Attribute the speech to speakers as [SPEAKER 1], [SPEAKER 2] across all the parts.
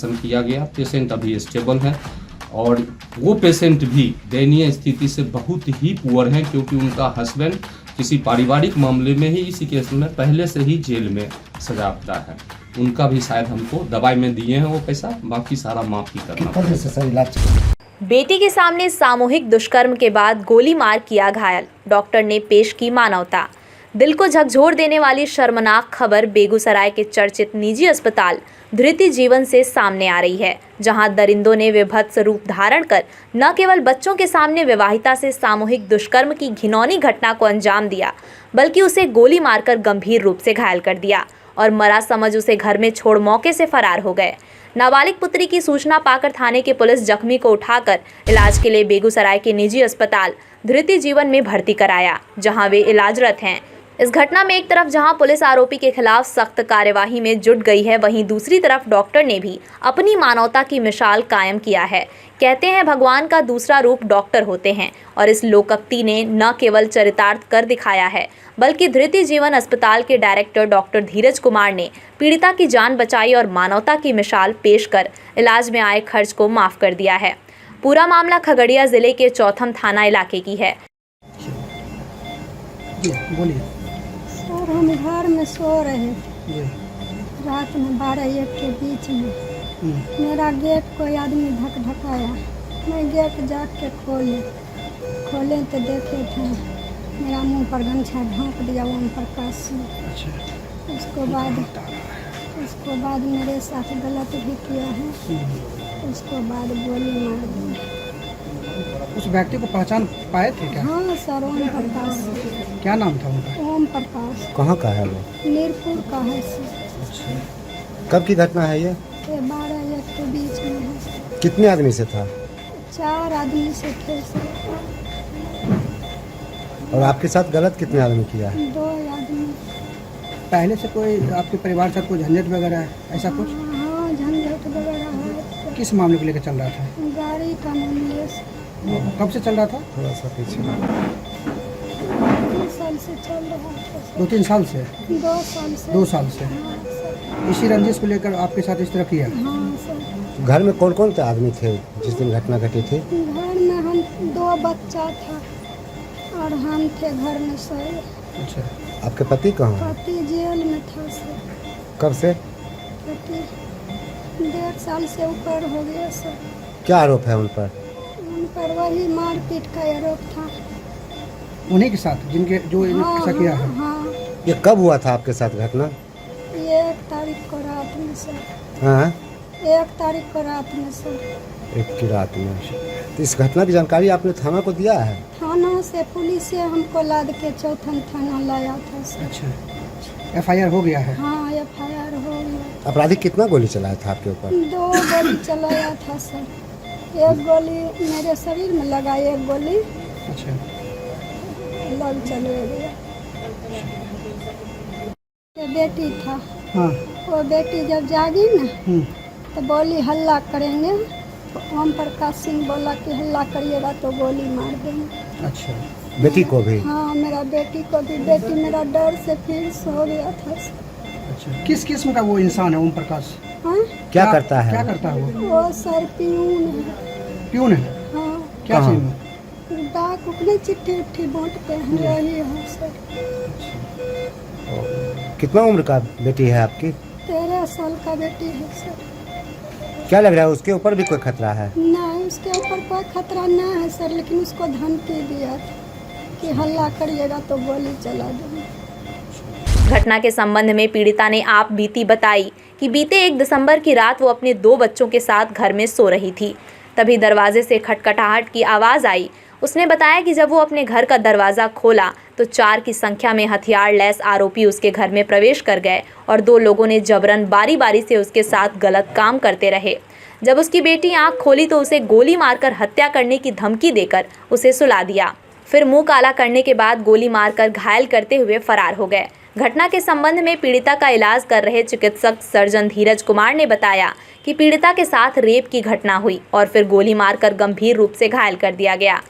[SPEAKER 1] Operation किया गया। Patient अभी स्टेबल है और वो पेशेंट भी दयनीय स्थिति से बहुत ही पुअर हैं, क्योंकि उनका हस्बैंड किसी पारिवारिक मामले में ही इसी केस में पहले से ही जेल में सजाता है। उनका भी शायद हमको दवाई में दिए हैं वो पैसा, बाकी सारा माफ़ ही करना।
[SPEAKER 2] बेटी के सामने सामूहिक दुष्कर्म के बाद गोली मार किया घायल, डॉक्टर ने पेश की मानवता। दिल को झकझोर देने वाली शर्मनाक खबर बेगूसराय के चर्चित निजी अस्पताल धृति जीवन से सामने आ रही है, जहां दरिंदों ने विभत्स रूप धारण कर न केवल बच्चों के सामने विवाहिता से सामूहिक दुष्कर्म की घिनौनी घटना को अंजाम दिया, बल्कि उसे गोली मारकर गंभीर रूप से घायल कर दिया और मरा समझ उसे घर में छोड़ मौके से फरार हो गए। नाबालिग पुत्री की सूचना पाकर थाने की पुलिस जख्मी को उठाकर इलाज के लिए बेगूसराय के निजी अस्पताल धृति जीवन में भर्ती कराया, जहां वे इलाजरत हैं। इस घटना में एक तरफ जहां पुलिस आरोपी के खिलाफ सख्त कार्यवाही में जुट गई है, वहीं दूसरी तरफ डॉक्टर ने भी अपनी मानवता की मिसाल कायम किया है। कहते हैं भगवान का दूसरा रूप डॉक्टर होते हैं और इस लोकोक्ति ने न केवल चरितार्थ कर दिखाया है, बल्कि धृति जीवन अस्पताल के डायरेक्टर डॉक्टर धीरज कुमार ने पीड़िता की जान बचाई और मानवता की मिसाल पेश कर इलाज में आए खर्च को माफ कर दिया है। पूरा मामला खगड़िया जिले के चौथम थाना इलाके की है।
[SPEAKER 3] बोलिए।
[SPEAKER 4] सर, हम घर में सो रहे थे रात में 12-1 के बीच में। मेरा गेट कोई आदमी धकधकाया, मैं गेट जाग के खोले तो देखे थे मेरा मुंह पर गमछा ढाँप दिया ओम प्रकाश से।
[SPEAKER 3] अच्छा।
[SPEAKER 4] उसको बाद मेरे साथ गलत भी किया है। उसको बाद गोली मार दी।
[SPEAKER 3] उस व्यक्ति को पहचान पाए थे क्या?
[SPEAKER 4] हाँ सर, ओम प्रकाश।
[SPEAKER 3] क्या नाम था उनका?
[SPEAKER 4] ओम प्रकाश।
[SPEAKER 5] कहाँ का है वो?
[SPEAKER 4] मीरपुर का है सर।
[SPEAKER 5] अच्छा। कब की घटना है ये?
[SPEAKER 4] 12-1 के बीच में है।
[SPEAKER 5] कितने आदमी से था?
[SPEAKER 4] 4 आदमी से थे सर।
[SPEAKER 5] और आपके साथ गलत कितने आदमी किया है?
[SPEAKER 4] 2 आदमी।
[SPEAKER 3] पहले से कोई आपके परिवार से कोई झंझट वगैरह है, ऐसा कुछ?
[SPEAKER 4] हाँ, झंझट वगैरह है।
[SPEAKER 3] किस मामले को लेकर चल रहा था?
[SPEAKER 4] गाड़ी का मामले से।
[SPEAKER 3] कब से चल रहा था?
[SPEAKER 5] थोड़ा सा पीछे।
[SPEAKER 4] 2 साल से चल रहा था।
[SPEAKER 3] 2-3 साल से?
[SPEAKER 4] 2 साल से।
[SPEAKER 3] 2 साल से।
[SPEAKER 4] हाँ सर।
[SPEAKER 3] इसी रंजिश को लेकर आपके साथ इस तरह किया?
[SPEAKER 4] हाँ सर।
[SPEAKER 5] घर में कौन कौन से आदमी थे जिस दिन घटना घटी थी?
[SPEAKER 4] घर में हम 2 बच्चा था और हम थे घर में सर।
[SPEAKER 3] अच्छा।
[SPEAKER 5] आपके पति कहाँ हैं?
[SPEAKER 4] पति जेल में था सर।
[SPEAKER 5] कब से?
[SPEAKER 4] पति 1.5 साल से ऊपर हो गया सर।
[SPEAKER 5] क्या आरोप है उन पर?
[SPEAKER 4] उन पर वही मारपीट का आरोप था।
[SPEAKER 3] उन्हीं के साथ जिनके जो ऐसा किया है?
[SPEAKER 4] हाँ।
[SPEAKER 5] ये कब हुआ था आपके साथ घटना?
[SPEAKER 4] 1 तारीख को रात में सर।
[SPEAKER 5] हाँ,
[SPEAKER 4] 1 तारीख को रात में सर।
[SPEAKER 5] 1 की रात में। तो इस घटना की जानकारी आपने थाना को दिया है?
[SPEAKER 4] थाना से पुलिस से हमको लाद के चौथम थाना लाया था सर।
[SPEAKER 3] अच्छा। FIR हो गया है?
[SPEAKER 4] हाँ, FIR हो गया।
[SPEAKER 5] अपराधी कितना गोली चलाया था आपके ऊपर?
[SPEAKER 4] 2 गोली चलाया था सर। 1 गोली मेरे शरीर में लगा, 1 गोली
[SPEAKER 3] अच्छा।
[SPEAKER 4] लग चले गया। बेटी था।
[SPEAKER 3] हाँ।
[SPEAKER 4] वो बेटी जब जागी ना तो बोली हल्ला करेंगे। ओम प्रकाश सिंह बोला कि हल्ला करिएगा तो गोली मार देंगे।
[SPEAKER 3] अच्छा।
[SPEAKER 5] बेटी को भी?
[SPEAKER 4] हाँ, मेरा बेटी को भी। बेटी मेरा डर से फिर सो गया था।
[SPEAKER 3] अच्छा। किस किस्म का वो इंसान है ओम प्रकाश?
[SPEAKER 4] हाँ?
[SPEAKER 5] क्या करता है?
[SPEAKER 3] क्या करता है वो?
[SPEAKER 4] वो सर पियून है।
[SPEAKER 3] प्यून है?
[SPEAKER 4] हाँ।
[SPEAKER 3] क्या
[SPEAKER 5] कहाँ?
[SPEAKER 3] चीज में?
[SPEAKER 4] डाक उकने चिट्ठी उट्ठी बांटते हैं, यही है सर।
[SPEAKER 5] कितना उम्र का बेटी है आपकी?
[SPEAKER 4] 13 साल का बेटी है सर।
[SPEAKER 5] क्या लग रहा है उसके ऊपर भी कोई खतरा है?
[SPEAKER 4] नहीं, उसके ऊपर कोई खतरा नहीं है सर, लेकिन उसको धमकी दिया था कि हल्ला करिएगा तो गोली चला देंगे।
[SPEAKER 2] घटना के संबंध में पीड़िता ने आप बीती बताई कि बीते 1 दिसंबर की रात वो अपने 2 बच्चों के साथ घर में सो रही थी। तभी दरवाजे से खटखटाहट की आवाज़ आई। उसने बताया कि जब वो अपने घर का दरवाज़ा खोला तो 4 की संख्या में हथियार लैस आरोपी उसके घर में प्रवेश कर गए और 2 लोगों ने जबरन बारी बारी से उसके साथ गलत काम करते रहे। जब उसकी बेटी आंख खोली तो उसे गोली मारकर हत्या करने की धमकी देकर उसे सुला दिया। फिर मुंह काला करने के बाद गोली मारकर घायल करते हुए फरार हो गए। घटना के संबंध में पीड़िता का इलाज कर रहे चिकित्सक सर्जन धीरज कुमार ने बताया कि पीड़िता के साथ रेप की घटना हुई और फिर गोली मारकर गंभीर रूप से घायल कर दिया गया।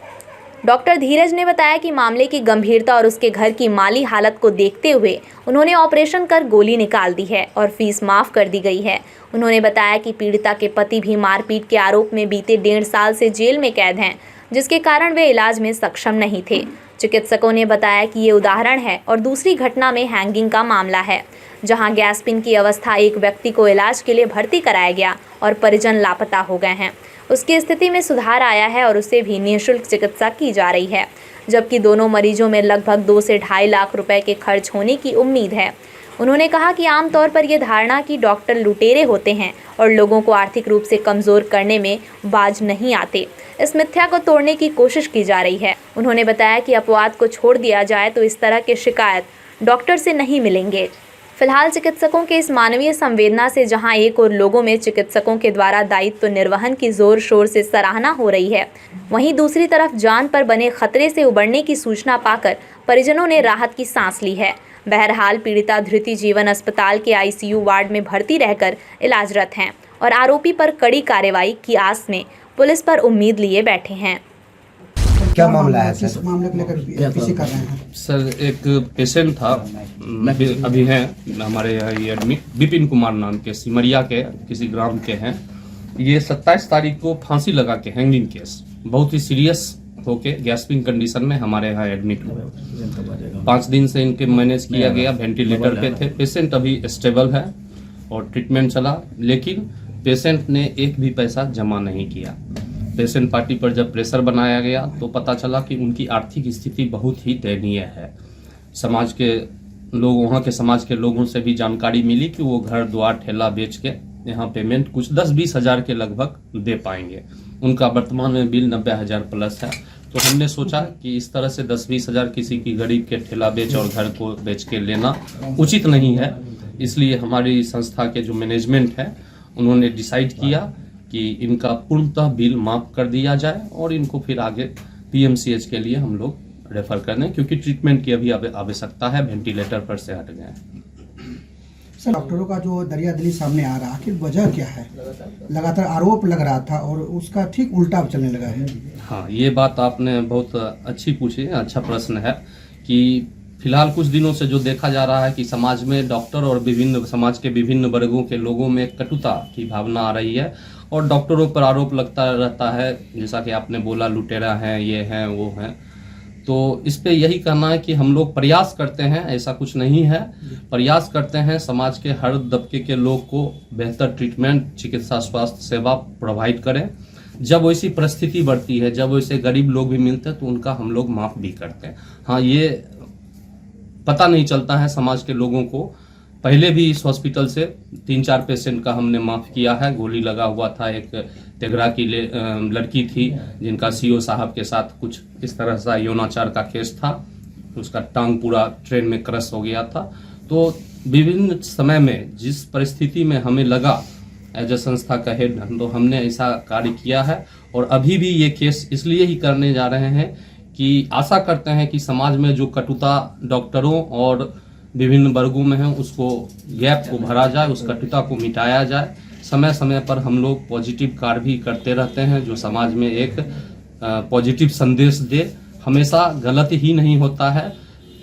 [SPEAKER 2] डॉक्टर धीरज ने बताया कि मामले की गंभीरता और उसके घर की माली हालत को देखते हुए उन्होंने ऑपरेशन कर गोली निकाल दी है और फीस माफ कर दी गई है। उन्होंने बताया कि पीड़िता के पति भी मारपीट के आरोप में बीते 1.5 साल से जेल में कैद हैं, जिसके कारण वे इलाज में सक्षम नहीं थे। चिकित्सकों ने बताया कि ये उदाहरण है और दूसरी घटना में हैंगिंग का मामला है, जहां गैस पिन की अवस्था एक व्यक्ति को इलाज के लिए भर्ती कराया गया और परिजन लापता हो गए हैं। उसकी स्थिति में सुधार आया है और उसे भी निःशुल्क चिकित्सा की जा रही है, जबकि दोनों मरीजों में लगभग 2 से 2.5 लाख रुपए के खर्च होने की उम्मीद है। उन्होंने कहा कि आमतौर पर यह धारणा कि डॉक्टर लुटेरे होते हैं और लोगों को आर्थिक रूप से कमज़ोर करने में बाज नहीं आते, इस मिथ्या को तोड़ने की कोशिश की जा रही है। उन्होंने बताया कि अपवाद को छोड़ दिया जाए तो इस तरह के शिकायत डॉक्टर से नहीं मिलेंगे। फिलहाल चिकित्सकों के इस मानवीय संवेदना से जहां एक और लोगों में चिकित्सकों के द्वारा दायित्व निर्वहन की जोर शोर से सराहना हो रही है, वहीं दूसरी तरफ जान पर बने खतरे से उबरने की सूचना पाकर परिजनों ने राहत की सांस ली है। बहरहाल पीड़िता धृति जीवन अस्पताल के ICU वार्ड में भर्ती रहकर इलाजरत हैं और आरोपी पर कड़ी कार्रवाई की आस में पुलिस पर उम्मीद लिए बैठे हैं।
[SPEAKER 5] क्या मामला है
[SPEAKER 3] किस मामले को लेकर पीछे कर रहे हैं?
[SPEAKER 1] सर, एक पेशेंट था, अभी हैं हमारे यहाँ ये एडमिट, विपिन कुमार नाम के, सिमरिया के किसी ग्राम के हैं। ये 27 तारीख को फांसी लगा के हैंगिंग केस, बहुत ही सीरियस होके गैस्पिंग कंडीशन में हमारे यहाँ एडमिट हुए। 5 दिन से इनके मैनेज किया गया, वेंटिलेटर पे थे। पेशेंट अभी स्टेबल है और ट्रीटमेंट चला, लेकिन पेशेंट ने एक भी पैसा जमा नहीं किया। पेशेंट पार्टी पर जब प्रेशर बनाया गया तो पता चला कि उनकी आर्थिक स्थिति बहुत ही दयनीय है। समाज के लोग, वहाँ के समाज के लोगों से भी जानकारी मिली कि वो घर द्वार ठेला बेच के यहाँ पेमेंट कुछ 10-20 हज़ार के लगभग दे पाएंगे। उनका वर्तमान में बिल 90,000 प्लस है। तो हमने सोचा कि इस तरह से 10-20 हज़ार किसी की गरीब के ठेला बेच और घर को बेच के लेना उचित नहीं है। इसलिए हमारी संस्था के जो मैनेजमेंट है उन्होंने डिसाइड किया कि इनका पूर्णतः बिल माफ कर दिया जाए और इनको फिर आगे PMCH के लिए हम लोग रेफर कर दें, क्योंकि ट्रीटमेंट की अभी आवश्यकता है, वेंटिलेटर पर से हट गए।
[SPEAKER 3] सर, डॉक्टरों का जो दरियादिली सामने आ रहा, आखिर वजह क्या है? लगातार आरोप लग रहा था और उसका ठीक उल्टा चलने लगा है।
[SPEAKER 1] हाँ, ये बात आपने बहुत अच्छी पूछी, अच्छा प्रश्न है कि फिलहाल कुछ दिनों से जो देखा जा रहा है कि समाज में डॉक्टर और समाज के विभिन्न वर्गों के लोगों में कटुता की भावना आ रही है और डॉक्टरों पर आरोप लगता रहता है, जैसा कि आपने बोला लुटेरा हैं, ये हैं, वो हैं। तो इस पे यही कहना है कि हम लोग प्रयास करते हैं, ऐसा कुछ नहीं है, प्रयास करते हैं समाज के हर तबके के लोग को बेहतर ट्रीटमेंट, चिकित्सा, स्वास्थ्य सेवा प्रोवाइड करें। जब वैसी परिस्थिति बढ़ती है, जब वैसे गरीब लोग भी मिलते हैं तो उनका हम लोग माफ भी करते हैं। हाँ, ये पता नहीं चलता है समाज के लोगों को। पहले भी इस हॉस्पिटल से 3-4 पेशेंट का हमने माफ़ किया है। गोली लगा हुआ था, एक तेघरा की लड़की थी जिनका CO साहब के साथ कुछ इस तरह से यौनाचार का केस था, उसका टांग पूरा ट्रेन में क्रश हो गया था। तो विभिन्न समय में जिस परिस्थिति में हमें लगा एज ए संस्था का हेड, तो हमने ऐसा कार्य किया है और अभी भी ये केस इसलिए ही करने जा रहे हैं कि आशा करते हैं कि समाज में जो कटुता डॉक्टरों और विभिन्न वर्गों में है उसको गैप को भरा जाए, उस कटुता को मिटाया जाए। समय समय पर हम लोग पॉजिटिव कार्य भी करते रहते हैं जो समाज में एक पॉजिटिव संदेश दे। हमेशा गलत ही नहीं होता है,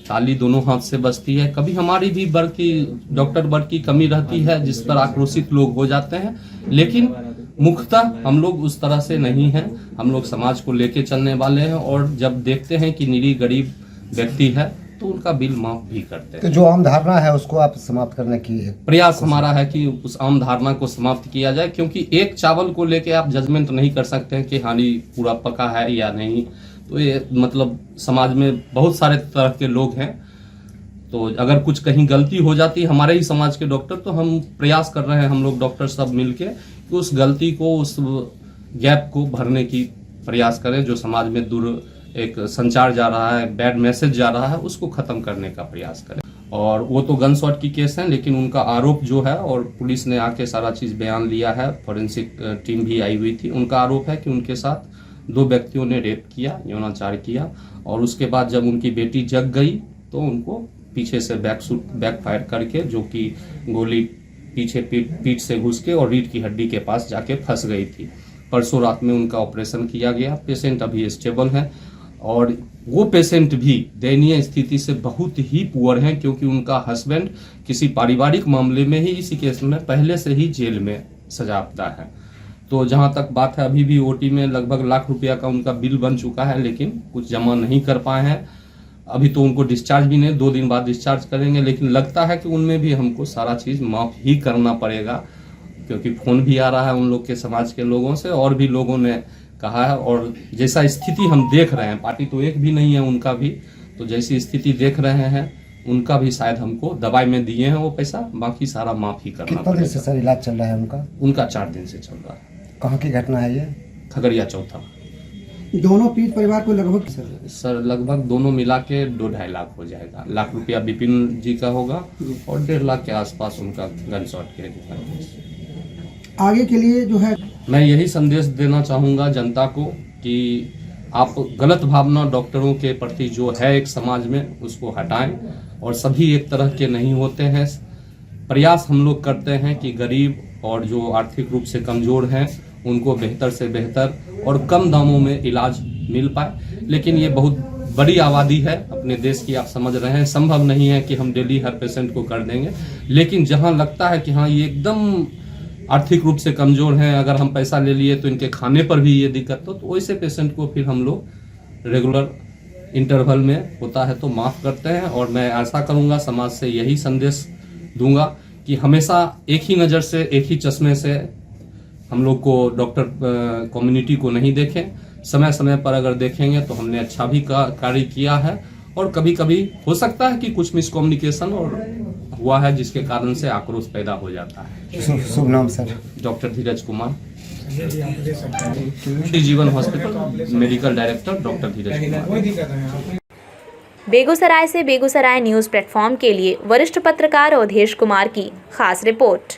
[SPEAKER 1] ताली दोनों हाथ से बजती है। कभी हमारी भी वर्ग की, डॉक्टर वर्ग की कमी रहती है जिस पर आक्रोशित लोग हो जाते हैं, लेकिन मुख्यतः हम लोग उस तरह से नहीं हैं। हम लोग समाज को लेके चलने वाले हैं और जब देखते हैं कि निरीह गरीब व्यक्ति है तो उनका बिल माफ भी करते हैं।
[SPEAKER 5] तो जो आम धारणा है उसको आप समाप्त करने की
[SPEAKER 1] प्रयास हमारा है कि उस आम धारणा को समाप्त किया जाए, क्योंकि एक चावल को लेके आप जजमेंट नहीं कर सकते हैं कि हानि पूरा पका है या नहीं। तो ये मतलब समाज में बहुत सारे तरह के लोग हैं, तो अगर कुछ कहीं गलती हो जाती है हमारे ही समाज के डॉक्टर, तो हम प्रयास कर रहे हैं, हम लोग डॉक्टर सब मिलके कि उस गलती को, उस गैप को भरने की प्रयास करें। जो समाज में दूर एक संचार जा रहा है, बैड मैसेज जा रहा है, उसको खत्म करने का प्रयास करें। और वो तो गन शॉट की केस है, लेकिन उनका आरोप जो है, और पुलिस ने आके सारा चीज बयान लिया है, फॉरेंसिक टीम भी आई हुई थी। उनका आरोप है कि उनके साथ 2 व्यक्तियों ने रेप किया, यौनाचार किया, और उसके बाद जब उनकी बेटी जग गई तो उनको पीछे से बैक फायर करके, जो कि गोली पीछे पीठ से घुस के और रीढ़ की हड्डी के पास जाके फंस गई थी। परसों रात में उनका ऑपरेशन किया गया। पेशेंट अभी स्टेबल है और वो पेशेंट भी दयनीय स्थिति से बहुत ही पुअर हैं, क्योंकि उनका हस्बैंड किसी पारिवारिक मामले में ही इसी केस में पहले से ही जेल में सजाता है। तो जहां तक बात है, अभी भी ओटी में लगभग ₹1,00,000 का उनका बिल बन चुका है, लेकिन कुछ जमा नहीं कर पाए हैं। अभी तो उनको डिस्चार्ज भी नहीं, 2 दिन बाद डिस्चार्ज करेंगे, लेकिन लगता है कि उनमें भी हमको सारा चीज़ माफ ही करना पड़ेगा, क्योंकि फ़ोन भी आ रहा है उन लोग के समाज के लोगों से, और भी लोगों ने कहा है। और जैसा स्थिति हम देख रहे हैं, पार्टी तो एक भी नहीं है उनका भी, तो जैसी स्थिति देख रहे हैं उनका भी शायद हमको दवाई में दिए हैं वो पैसा, बाकी सारा माफ ही करना
[SPEAKER 5] कितना दिन से
[SPEAKER 1] पड़ेगा।
[SPEAKER 5] सर इलाज चल रहा है उनका?
[SPEAKER 1] उनका 4 दिन से चल रहा है।
[SPEAKER 5] कहाँ की घटना है ये?
[SPEAKER 1] खगड़िया चौथा।
[SPEAKER 3] दोनों पीड़ित परिवार को लगभग
[SPEAKER 1] सर लगभग दोनों मिला के 2-2.5 लाख हो जाएगा। ₹1,00,000 विपिन जी का होगा और 1.5 लाख के आसपास उनका गन शॉट के।
[SPEAKER 3] आगे के लिए जो है
[SPEAKER 1] मैं यही संदेश देना चाहूँगा जनता को कि आप गलत भावना डॉक्टरों के प्रति जो है एक समाज में, उसको हटाएं, और सभी एक तरह के नहीं होते हैं। प्रयास हम लोग करते हैं कि गरीब और जो आर्थिक रूप से कमज़ोर हैं उनको बेहतर से बेहतर और कम दामों में इलाज मिल पाए, लेकिन ये बहुत बड़ी आबादी है अपने देश की, आप समझ रहे हैं। संभव नहीं है कि हम डेली हर पेशेंट को कर देंगे, लेकिन जहां लगता है कि हाँ ये एकदम आर्थिक रूप से कमज़ोर हैं, अगर हम पैसा ले लिए तो इनके खाने पर भी ये दिक्कत हो, तो वैसे पेशेंट को फिर हम लोग रेगुलर इंटरवल में होता है तो माफ़ करते हैं। और मैं आशा करूँगा, समाज से यही संदेश दूंगा कि हमेशा एक ही नज़र से, एक ही चश्मे से हम लोग को डॉक्टर कम्युनिटी को नहीं देखें। समय समय पर अगर देखेंगे तो हमने अच्छा भी कार्य किया है, और कभी कभी हो सकता है कि कुछ मिसकम्युनिकेशन और हुआ है जिसके कारण से आक्रोश पैदा हो जाता है।
[SPEAKER 5] शुभ नाम सर?
[SPEAKER 1] डॉक्टर धीरज कुमार, जीवन हॉस्पिटल मेडिकल डायरेक्टर डॉक्टर धीरज कुमार।
[SPEAKER 2] बेगूसराय से बेगूसराय न्यूज़ प्लेटफॉर्म के लिए वरिष्ठ पत्रकार अवधेश कुमार की खास रिपोर्ट।